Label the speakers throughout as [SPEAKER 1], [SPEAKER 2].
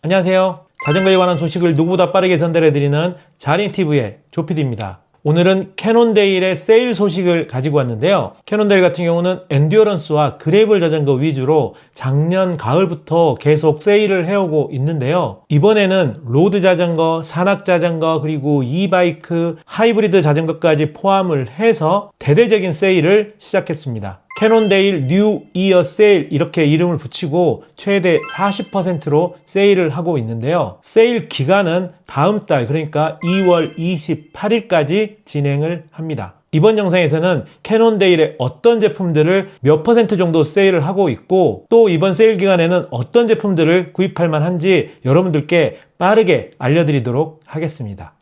[SPEAKER 1] 안녕하세요. 자전거에 관한 소식을 누구보다 빠르게 전달해드리는 자린TV의 조피디입니다. 오늘은 캐논데일의 세일 소식을 가지고 왔는데요. 캐논데일 같은 경우는 엔듀어런스와 그레이블 자전거 위주로 작년 가을부터 계속 세일을 해오고 있는데요. 이번에는 로드 자전거, 산악 자전거, 그리고 이바이크, 하이브리드 자전거까지 포함을 해서 대대적인 세일을 시작했습니다. 캐논데일 뉴 이어 세일 이렇게 이름을 붙이고 최대 40%로 세일을 하고 있는데요. 세일 기간은 다음 달, 그러니까 2월 28일까지 진행을 합니다. 이번 영상에서는 캐논데일의 어떤 제품들을 몇 % 정도 세일을 하고 있고, 또 이번 세일 기간에는 어떤 제품들을 구입할 만한지 여러분들께 빠르게 알려드리도록 하겠습니다.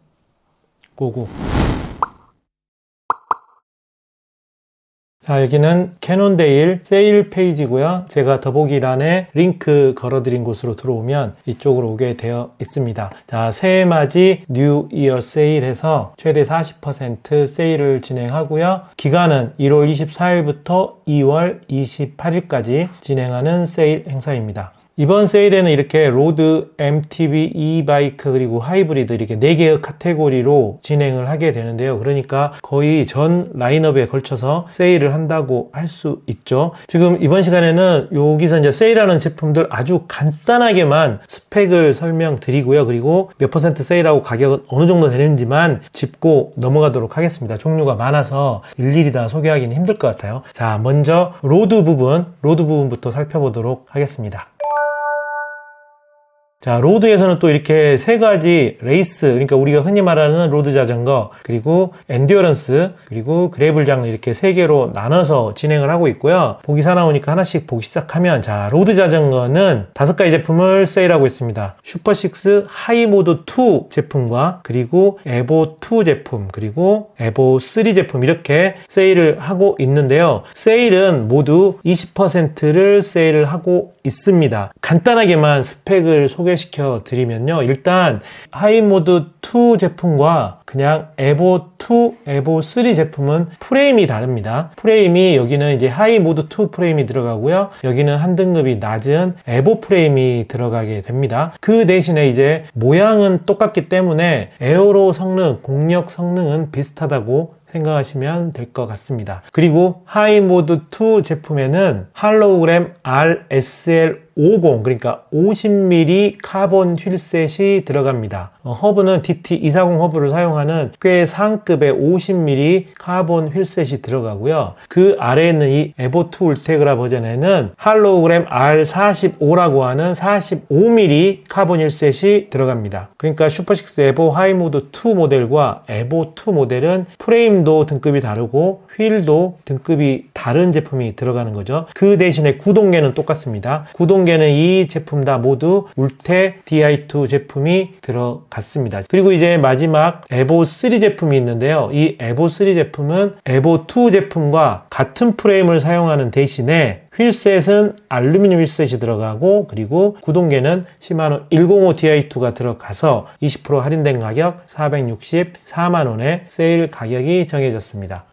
[SPEAKER 1] 고고. 자, 여기는 캐논데일 세일 페이지고요. 제가 더보기란에 링크 걸어드린 곳으로 들어오면 이쪽으로 오게 되어 있습니다. 자, 새해맞이 뉴 이어 세일해서 최대 40% 세일을 진행하고요. 기간은 1월 24일부터 2월 28일까지 진행하는 세일 행사입니다. 이번 세일에는 이렇게 로드, MTB, 이바이크, 그리고 하이브리드 이렇게 4개의 카테고리로 진행을 하게 되는데요. 그러니까 거의 전 라인업에 걸쳐서 세일을 한다고 할 수 있죠. 지금 이번 시간에는 여기서 이제 세일하는 제품들 아주 간단하게만 스펙을 설명드리고요. 그리고 몇 % 세일하고 가격은 어느 정도 되는지만 짚고 넘어가도록 하겠습니다. 종류가 많아서 일일이 다 소개하기는 힘들 것 같아요. 자, 먼저 로드 부분부터 살펴보도록 하겠습니다. 자, 로드에서는 또 이렇게 세 가지 레이스, 그러니까 우리가 흔히 말하는 로드 자전거, 그리고 엔듀어런스, 그리고 그래블 장르 이렇게 세 개로 나눠서 진행을 하고 있고요. 보기 사나우니까 하나씩 보기 시작하면, 자, 로드 자전거는 5가지 제품을 세일하고 있습니다. 슈퍼6 하이모드 2 제품과 그리고 에보 2 제품, 그리고 에보 3 제품 이렇게 세일을 하고 있는데요. 세일은 모두 20%를 세일을 하고 있습니다. 간단하게만 스펙을 소개시켜 드리면요. 일단 하이모드 2 제품과 그냥 에보 2, 에보 3 제품은 프레임이 다릅니다. 프레임이 여기는 이제 하이모드 2 프레임이 들어가고요. 여기는 한 등급이 낮은 에보 프레임이 들어가게 됩니다. 그 대신에 이제 모양은 똑같기 때문에 에어로 성능, 공력 성능은 비슷하다고 생각하시면 될 것 같습니다. 그리고 하이모드 2 제품에는 할로우그램 RSL50, 그러니까 50mm 카본 휠셋이 들어갑니다. 허브는 DT240 허브를 사용하는 꽤 상급의 50mm 카본 휠셋이 들어가고요. 그 아래에 있는 이 에보2 울테그라 버전에는 할로우그램 R45라고 하는 45mm 카본 휠셋이 들어갑니다. 그러니까 슈퍼6 에보 하이모드 2 모델과 에보 2 모델은 프레임도 등급이 다르고 휠도 등급이 다른 제품이 들어가는 거죠. 그 대신에 구동계는 똑같습니다. 구동계는 이 제품 다 모두 울테 DI2 제품이 들어갔습니다. 그리고 이제 마지막 에보 3 제품이 있는데요. 이 에보 3 제품은 에보 2 제품과 같은 프레임을 사용하는 대신에 휠셋은 알루미늄 휠셋이 들어가고, 그리고 구동계는 시마노 105 DI2가 들어가서 20% 할인된 가격 464만원에 세일 가격이 정해졌습니다.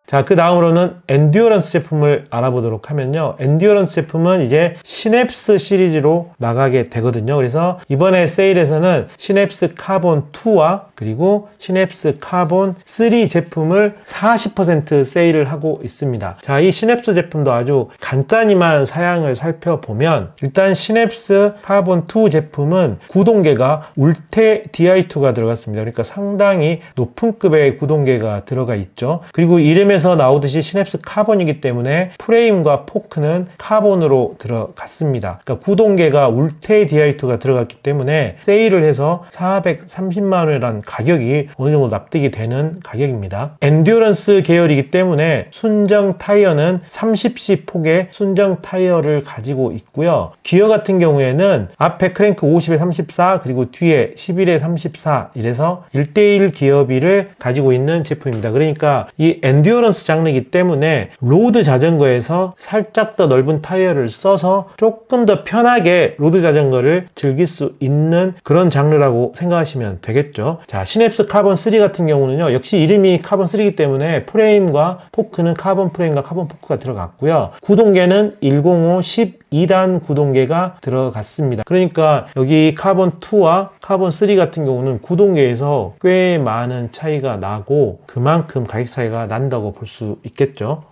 [SPEAKER 1] 자, 그 다음으로는 엔듀어런스 제품을 알아보도록 하면요. 엔듀어런스 제품은 이제 시냅스 시리즈로 나가게 되거든요. 그래서 이번에 세일에서는 시냅스 카본 2와 그리고 시냅스 카본 3 제품을 40% 세일을 하고 있습니다. 자, 이 시냅스 제품도 아주 간단히만 사양을 살펴보면, 일단 시냅스 카본 2 제품은 구동계가 울테 DI2가 들어갔습니다. 그러니까 상당히 높은 급의 구동계가 들어가 있죠. 그리고 이름에 에서 나오듯이 시냅스 카본이기 때문에 프레임과 포크는 카본으로 들어갔습니다. 그러니까 구동계가 울테 DI2가 들어갔기 때문에 세일을 해서 430만원이라는 가격이 어느 정도 납득이 되는 가격입니다. 엔듀어런스 계열이기 때문에 순정 타이어는 30C 폭의 순정 타이어를 가지고 있고요. 기어 같은 경우에는 앞에 크랭크 50에 34, 그리고 뒤에 11에 34 이래서 1:1 기어비를 가지고 있는 제품입니다. 그러니까 이 엔듀어런스 엔듀어런스 장르이기 때문에 로드 자전거에서 살짝 더 넓은 타이어를 써서 조금 더 편하게 로드 자전거를 즐길 수 있는 그런 장르라고 생각하시면 되겠죠. 자, 시냅스 카본 3 같은 경우는요, 역시 이름이 카본 3이기 때문에 프레임과 포크는 카본 프레임과 카본 포크가 들어갔고요. 구동계는 105 12단 구동계가 들어갔습니다. 그러니까 여기 카본 2와 카본 3 같은 경우는 구동계에서 꽤 많은 차이가 나고 그만큼 가격 차이가 난다고 볼 수 있겠죠.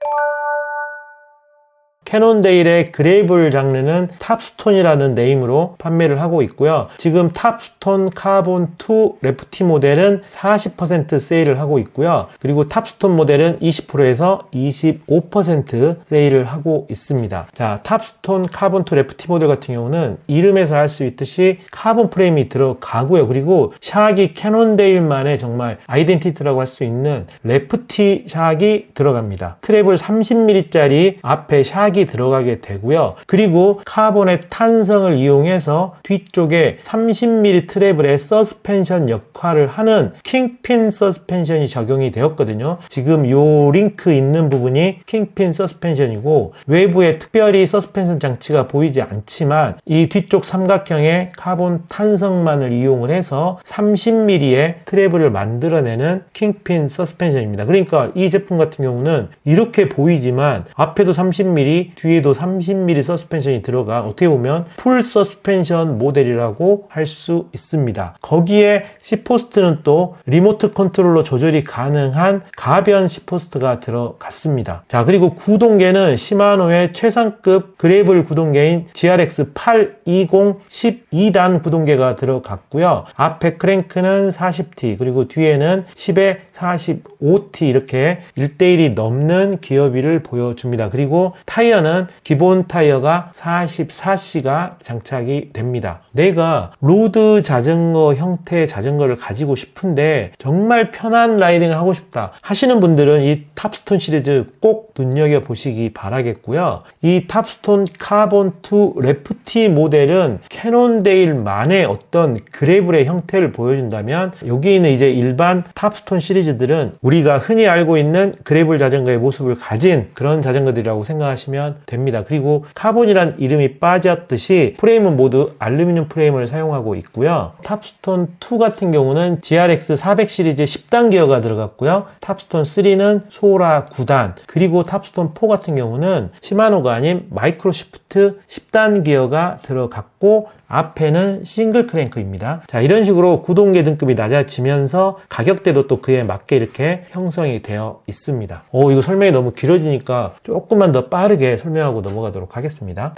[SPEAKER 1] 캐논데일의 그레이블 장르는 탑스톤이라는 네임으로 판매를 하고 있고요. 지금 탑스톤 카본 2 레프티 모델은 40% 세일을 하고 있고요. 그리고 탑스톤 모델은 20%에서 25% 세일을 하고 있습니다. 자, 탑스톤 카본 2 레프티 모델 같은 경우는 이름에서 알 수 있듯이 카본 프레임이 들어가고요. 그리고 샥이 캐논데일만의 정말 아이덴티티라고 할 수 있는 레프티 샥이 들어갑니다. 트래블 30mm짜리 앞에 샥이 들어가게 되고요. 그리고 카본의 탄성을 이용해서 뒤쪽에 30mm 트래블의 서스펜션 역할을 하는 킹핀 서스펜션이 적용이 되었거든요. 지금 요 링크 있는 부분이 킹핀 서스펜션이고 외부에 특별히 서스펜션 장치가 보이지 않지만 이 뒤쪽 삼각형의 카본 탄성만을 이용을 해서 30mm의 트래블을 만들어내는 킹핀 서스펜션입니다. 그러니까 이 제품 같은 경우는 이렇게 보이지만 앞에도 30mm 뒤에도 30mm 서스펜션이 들어가 어떻게 보면 풀 서스펜션 모델이라고 할 수 있습니다. 거기에 C포스트는 또 리모트 컨트롤러 조절이 가능한 가변 C포스트가 들어갔습니다. 자, 그리고 구동계는 시마노의 최상급 그레이블 구동계인 GRX 820 12단 구동계가 들어갔고요. 앞에 크랭크는 40T 그리고 뒤에는 10에 45T 이렇게 1대1이 넘는 기어비를 보여줍니다. 그리고 타이어는 기본 타이어가 44C가 장착이 됩니다. 내가 로드 자전거 형태의 자전거를 가지고 싶은데 정말 편한 라이딩을 하고 싶다 하시는 분들은 이 탑스톤 시리즈 꼭 눈여겨보시기 바라겠고요. 이 탑스톤 카본 2 레프티 모델은 캐논데일만의 어떤 그레이블의 형태를 보여준다면 여기 있는 이제 일반 탑스톤 시리즈들은 우리가 흔히 알고 있는 그레이블 자전거의 모습을 가진 그런 자전거들이라고 생각하시면 됩니다. 그리고 카본이란 이름이 빠졌듯이 프레임은 모두 알루미늄 프레임을 사용하고 있고요. 탑스톤 2 같은 경우는 GRX 400 시리즈 10단 기어가 들어갔고요. 탑스톤 3는 소라 9단 그리고 탑스톤 4 같은 경우는 시마노가 아닌 마이크로시프트 10단 기어가 들어갔고 앞에는 싱글 크랭크입니다. 자, 이런 식으로 구동계 등급이 낮아지면서 가격대도 또 그에 맞게 이렇게 형성이 되어 있습니다. 이거 설명이 너무 길어지니까 조금만 더 빠르게 설명하고 넘어가도록 하겠습니다.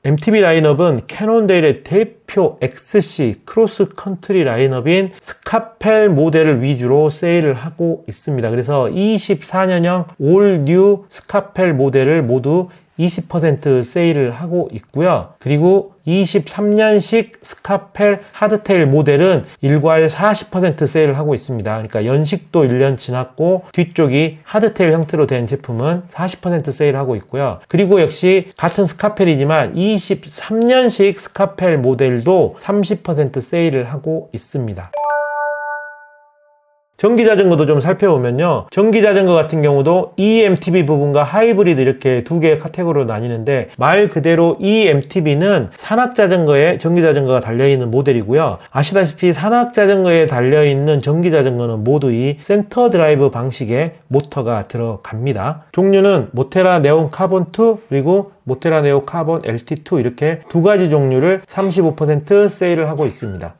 [SPEAKER 1] MTB 라인업은 캐논데일의 대표 XC 크로스 컨트리 라인업인 스카펠 모델을 위주로 세일을 하고 있습니다. 그래서 24년형 올 뉴 스카펠 모델을 모두 20% 세일을 하고 있고요. 그리고 23년식 스카펠 하드테일 모델은 일괄 40% 세일을 하고 있습니다. 그러니까 연식도 1년 지났고 뒤쪽이 하드테일 형태로 된 제품은 40% 세일을 하고 있고요. 그리고 역시 같은 스카펠이지만 23년식 스카펠 모델도 30% 세일을 하고 있습니다. 전기자전거도 좀 살펴보면요. 전기자전거 같은 경우도 eMTB 부분과 하이브리드 이렇게 두 개의 카테고리로 나뉘는데 말 그대로 eMTB는 산악자전거에 전기자전거가 달려있는 모델이고요. 아시다시피 산악자전거에 달려있는 전기자전거는 모두 이 센터 드라이브 방식의 모터가 들어갑니다. 종류는 모테라 네온 카본 2 그리고 모테라 네온 카본 LT2 이렇게 두 가지 종류를 35% 세일을 하고 있습니다.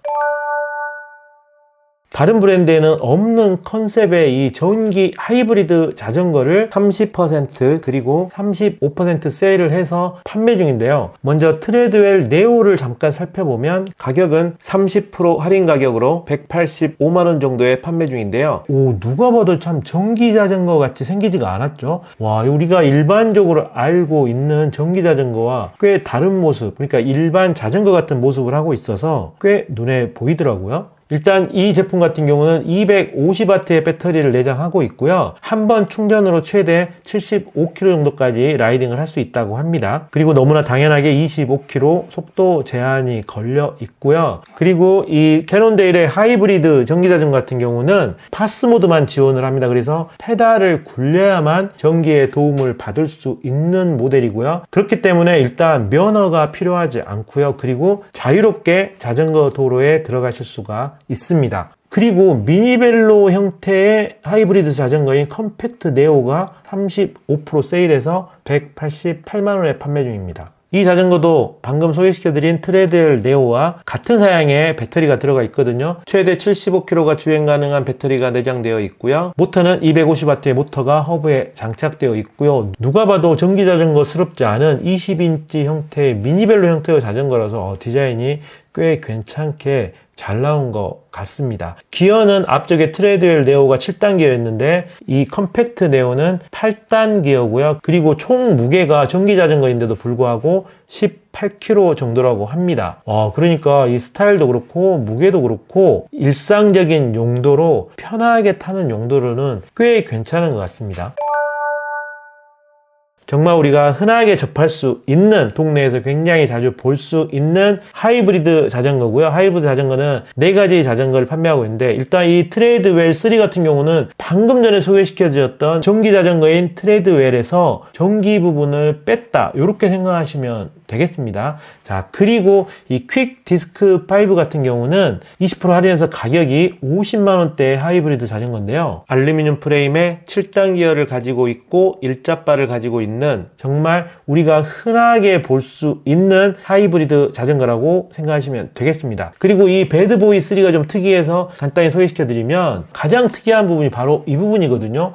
[SPEAKER 1] 다른 브랜드에는 없는 컨셉의 이 전기 하이브리드 자전거를 30% 그리고 35% 세일을 해서 판매 중인데요. 먼저 트레드웰 네오를 잠깐 살펴보면 가격은 30% 할인 가격으로 185만원 정도에 판매 중인데요. 누가 봐도 참 전기 자전거 같이 생기지가 않았죠. 와, 우리가 일반적으로 알고 있는 전기 자전거와 꽤 다른 모습, 그러니까 일반 자전거 같은 모습을 하고 있어서 꽤 눈에 보이더라고요. 일단 이 제품 같은 경우는 250W의 배터리를 내장하고 있고요. 한 번 충전으로 최대 75km 정도까지 라이딩을 할 수 있다고 합니다. 그리고 너무나 당연하게 25km 속도 제한이 걸려 있고요. 그리고 이 캐논데일의 하이브리드 전기자전거 같은 경우는 파스 모드만 지원을 합니다. 그래서 페달을 굴려야만 전기에 도움을 받을 수 있는 모델이고요. 그렇기 때문에 일단 면허가 필요하지 않고요. 그리고 자유롭게 자전거 도로에 들어가실 수가 있습니다. 그리고 미니벨로 형태의 하이브리드 자전거인 컴팩트 네오가 35% 세일해서 188만원에 판매 중입니다. 이 자전거도 방금 소개시켜드린 트레드웰 네오와 같은 사양의 배터리가 들어가 있거든요. 최대 75km가 주행 가능한 배터리가 내장되어 있고요. 모터는 250W의 모터가 허브에 장착되어 있고요. 누가 봐도 전기자전거스럽지 않은 20인치 형태의 미니벨로 형태의 자전거라서 디자인이 꽤 괜찮게 잘 나온 것 같습니다. 기어는 앞쪽에 트레드웰 네오가 7단계였는데 이 컴팩트 네오는 8단 기어고요. 그리고 총 무게가 전기자전거인데도 불구하고 18kg 정도라고 합니다. 그러니까 이 스타일도 그렇고 무게도 그렇고 일상적인 용도로 편하게 타는 용도로는 꽤 괜찮은 것 같습니다. 정말 우리가 흔하게 접할 수 있는, 동네에서 굉장히 자주 볼 수 있는 하이브리드 자전거고요. 하이브리드 자전거는 4가지 자전거를 판매하고 있는데, 일단 이 트레드웰 3 같은 경우는 방금 전에 소개시켜드렸던 전기 자전거인 트레드웰에서 전기 부분을 뺐다, 이렇게 생각하시면 되겠습니다. 자, 그리고 이 퀵 디스크 5 같은 경우는 20% 할인해서 가격이 50만원대의 하이브리드 자전거인데요. 알루미늄 프레임에 7단 기어를 가지고 있고 일자바를 가지고 있는 정말 우리가 흔하게 볼 수 있는 하이브리드 자전거라고 생각하시면 되겠습니다. 그리고 이 배드보이 3가 좀 특이해서 간단히 소개시켜드리면, 가장 특이한 부분이 바로 이 부분이거든요.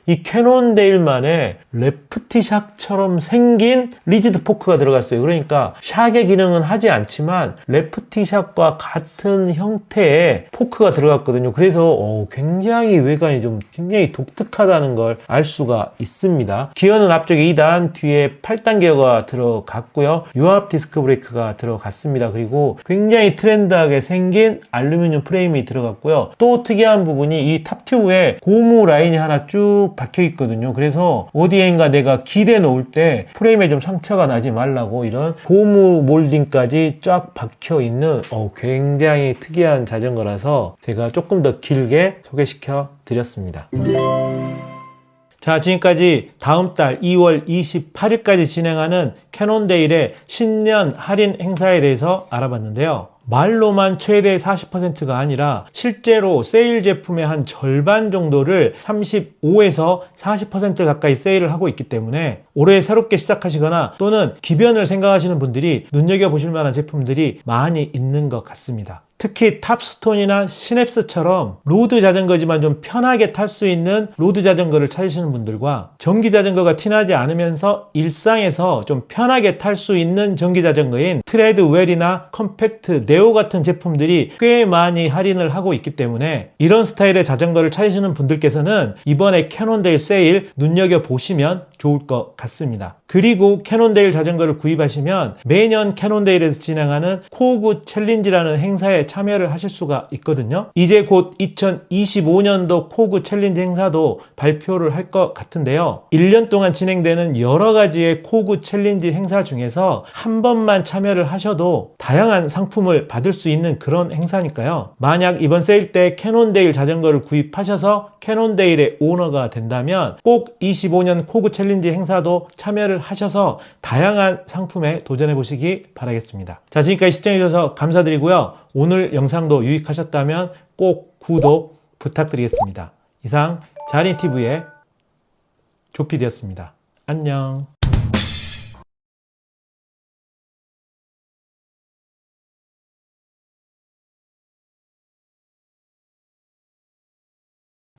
[SPEAKER 1] 이 캐논데일만의 레프티샥처럼 생긴 리지드 포크가 들어갔어요. 그러니까 샥의 기능은 하지 않지만 레프티샥과 같은 형태의 포크가 들어갔거든요. 그래서 굉장히 외관이 좀 굉장히 독특하다는 걸 알 수가 있습니다. 기어는 앞쪽에 2단, 뒤에 8단 기어가 들어갔고요. 유압 디스크 브레이크가 들어갔습니다. 그리고 굉장히 트렌드하게 생긴 알루미늄 프레임이 들어갔고요. 또 특이한 부분이 이 탑 튜브에 고무 라인이 하나 쭉 박혀 있거든요. 그래서 어디엔가 내가 길에 놓을 때 프레임에 좀 상처가 나지 말라고 이런 고무 몰딩까지 쫙 박혀 있는 굉장히 특이한 자전거라서 제가 조금 더 길게 소개시켜 드렸습니다. 자, 지금까지 다음 달 2월 28일까지 진행하는 캐논데일의 신년 할인 행사에 대해서 알아봤는데요. 말로만 최대 40%가 아니라 실제로 세일 제품의 한 절반 정도를 35에서 40% 가까이 세일을 하고 있기 때문에 올해 새롭게 시작하시거나 또는 기변을 생각하시는 분들이 눈여겨보실 만한 제품들이 많이 있는 것 같습니다. 특히 탑스톤이나 시냅스처럼 로드 자전거지만 좀 편하게 탈 수 있는 로드 자전거를 찾으시는 분들과 전기 자전거가 티나지 않으면서 일상에서 좀 편하게 탈 수 있는 전기 자전거인 트레드웰이나 컴팩트 네오 같은 제품들이 꽤 많이 할인을 하고 있기 때문에 이런 스타일의 자전거를 찾으시는 분들께서는 이번에 캐논데일 세일 눈여겨보시면 좋을 것 같습니다. 그리고 캐논데일 자전거를 구입하시면 매년 캐논데일에서 진행하는 코그 챌린지라는 행사에 참여를 하실 수가 있거든요. 이제 곧 2025년도 코그 챌린지 행사도 발표를 할 것 같은데요. 1년 동안 진행되는 여러 가지의 코그 챌린지 행사 중에서 한 번만 참여를 하셔도 다양한 상품을 받을 수 있는 그런 행사니까요. 만약 이번 세일 때 캐논데일 자전거를 구입하셔서 캐논데일의 오너가 된다면 꼭 25년 코그 챌린지 행사도 참여를 하셔서 다양한 상품에 도전해 보시기 바라겠습니다. 자, 지금까지 시청해주셔서 감사드리고요. 오늘 영상도 유익하셨다면 꼭 구독 부탁드리겠습니다. 이상 자린TV의 조피디였습니다. 안녕.